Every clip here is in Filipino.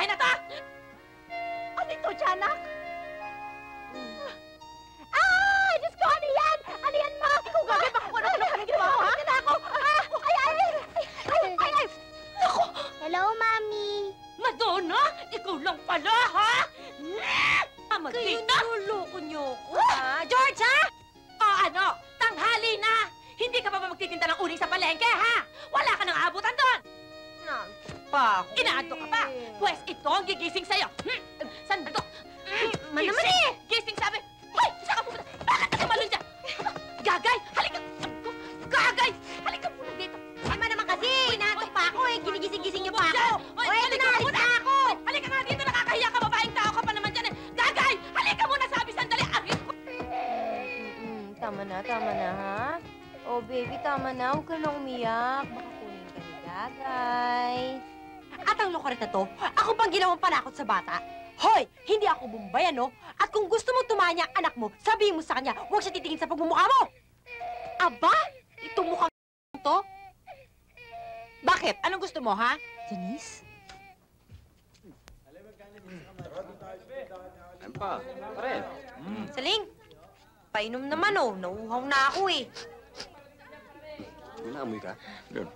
bahay na to! Ano ito, Tiyanak? Ah! Diyos ko, ano yan? Ano yan, Ma? Ikaw gagawin ba kung ano kami ginawa ko, ha? Tignan ako! Ay! Ako! Hello, Mami. Madonna! Ikaw lang pala, ha? Kayo niloloko niyo ko, ha? George, ha? O ano? Tanghali na! Hindi ka pa ba magtitinda ng uling sa palengke, ha? Wala ka nang aabutan doon! Inaanto ka pa! Pwes ito ang gigising sa'yo! Sandalo! Naman eh! Gising sabi! Hoy! Saan ka pumunta? Bakit ka sumalun dyan? Gagay! Halika! Gagay! Halika muna dito! Ama naman kasi! Inaantok pa ako eh! Ginigising-gising niyo pa ako! O, eto halika na! muna! Halika ako! Halika nga dito! Nakakahiya ka! Babaeng tao ka pa naman dyan eh! Gagay! Halika muna! Sabi sandali! Arit ko! Tama na, ha? Oh, baby, tama na. Huwag ka na umiyak. Baka kunin ka ni Gagay. At ang lokaret na to, ako bang ginawang panakot sa bata? Hoy! Hindi ako bumbay, ano? At kung gusto mo tumanya ang anak mo, sabihin mo sa kanya, huwag siya titingin sa pagmumukha mo! Aba? Itong mukhang to? Bakit? Anong gusto mo, ha? Janice? Ano pa? Pare. Saling? Painom naman, oh. Nauuhaw na ako, eh. May naamoy ka? Doon.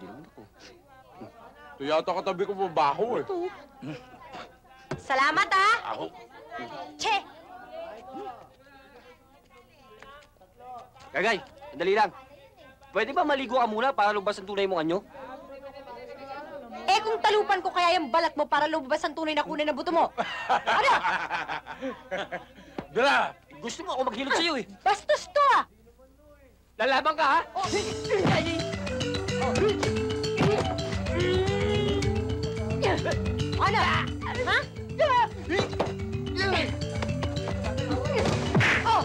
Hindi naman ako. Ito yata katabi ko babaho eh. Salamat, ha? Ako? Che! Gagay, sandali lang. Pwede ba maligo ka muna para lumabas ang tunay mong anyo? Eh, kung talupan ko kaya yung balat mo para lumabas ang tunay na kunay na buto mo. Ano? Dala! Gusto mo ako maghilot sa'yo eh. Bastos to, ah! Lalaban ka, ha? Oh. Ano? Ha? Oh!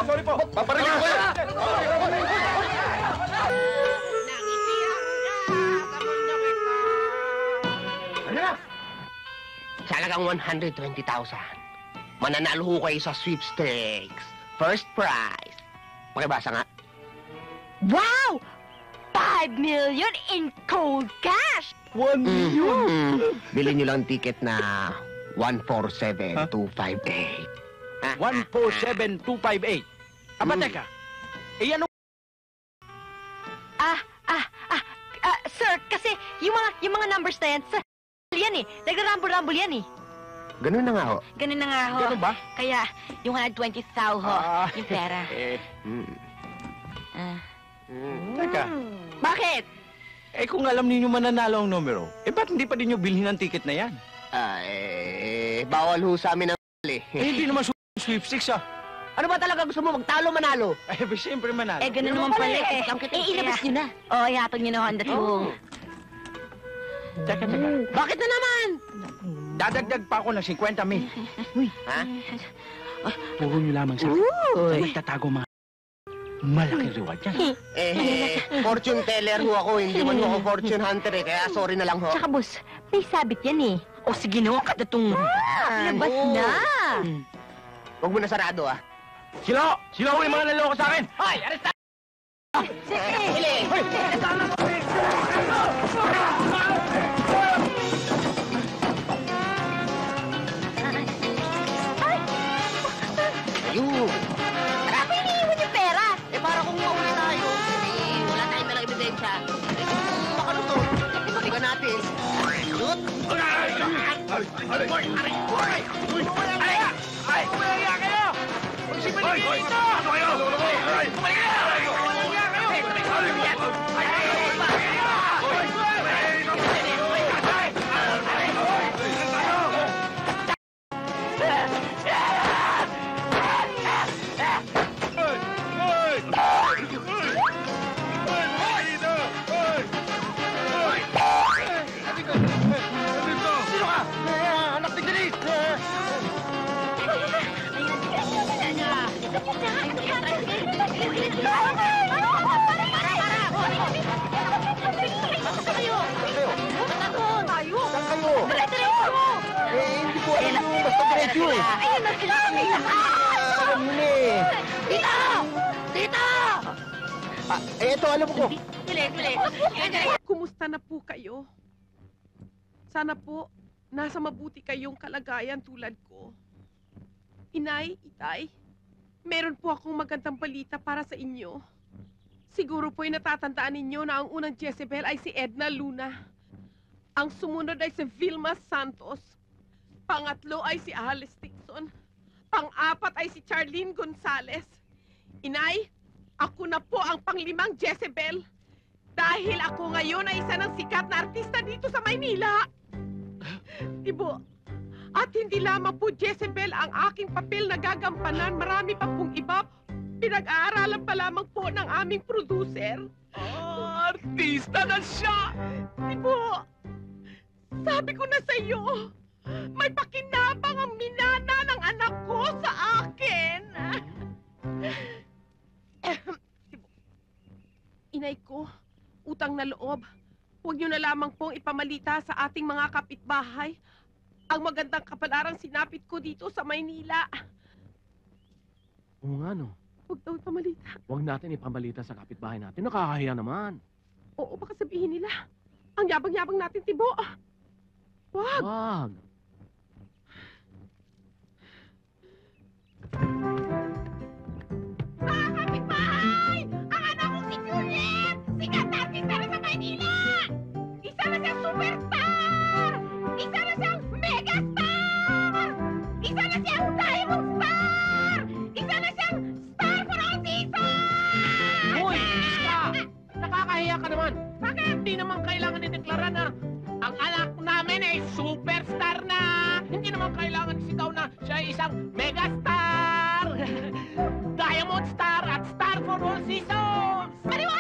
Sorry po! Paparilin ko yan! Talagang 120,000. Mananalo ho kayo sa sweepstakes. First prize. Pakibasa nga. Wow! 5 million in cold cash! 1 million? Bilhin nyo lang ticket na 147258. 147258. Aba, teka. Eh, ano? Sir, kasi yung mga numbers na yan, sir, yan eh. Nagra-rumble-rumble yan eh. Ganun na nga ho. Ganun na nga ho. Ganun ba? Kaya, yung 120,000 ho, yung pera. Teka. Bakit? Eh, kung alam ninyo mananalo ang numero, eh, ba't hindi pa din nyo bilhin ang ticket na yan? Bawal ho sa amin ang Eh, hindi naman sweepstakes, ah. Ano ba talaga gusto mo? Magtalo, manalo? Eh, siyempre manalo. Eh, ganun naman pala eh. Ilabas nyo na. Oo, ihatag nyo na Honda to. Teka. Bakit na naman? Dadagdag pa ako ng 50 mil. Ha? Puro nyo lamang sa akin. Magtatago mga malaking reward yan. Fortune teller ho ako. Hindi man ho ako fortune hunter eh. Kaya sorry na lang ho. Tsaka boss, may sabit yan eh. O sige na, kadatong. Labas na. Huwag mo na sarado ah. Sino yung mga naloko sa akin? Hoy, aresta! Sige! Hoy! Ayun! Bakit iniiwan yung pera? Eh para kung mauli tayo, eh wala tayong talang ebidensya. Eh kung makalusot, tingnan natin. Shoot! Kumaya kayo! Si Maligay dito! Ano kayo? Kumaya kayo! Dito! Ayun na sila! Muli! Dito! Dito! Eto, alam ko. Dili. Kumusta na po kayo? Sana po, nasa mabuti kayong kalagayan tulad ko. Inay, Itay, meron po akong magandang balita para sa inyo. Siguro po'y natatandaan ninyo na ang unang Jezebel ay si Edna Luna. Ang sumunod ay si Vilma Santos. Pangatlo ay si Alice Dixon. Pang-apat ay si Charlene Gonzalez. Inay, ako na po ang panglimang Jezebel. Dahil ako ngayon ay isa ng sikat na artista dito sa Maynila. Ibo, at hindi lamang po Jezebel ang aking papel na gagampanan. Marami pa pong iba. Pinag-aaralan pa lamang po ng aming producer. Artista na siya! Ibo, sabi ko na sa iyo, may pakinabang ang minana ng anak ko sa akin. Inay ko, utang na loob. Huwag niyo na lamang pong ipamalita sa ating mga kapitbahay ang magandang kapalarang sinapit ko dito sa Maynila. Oo nga, no. Huwag daw ipamalita. Huwag natin ipamalita sa kapitbahay natin. Nakakahiya naman. Oo, baka sabihin nila. Ang yabang-yabang natin, Tibo. Wag! Wag. Mga kapitbahay! Ang anak kong si Juliet! Sikat na artista na sa Maynila! Isa na siyang superstar! Isa na siyang megastar! Isa na siyang diamond star! Isa na siyang star for all seasons! Hoy! Iska! Nakakahiya ka naman. Bakit? Hindi naman kailangan ideklara na ang anak namin ay superstar na. Hindi naman kailangan isigaw na siya ay isang megastar. Diamond star at star for all seasons. Maniwala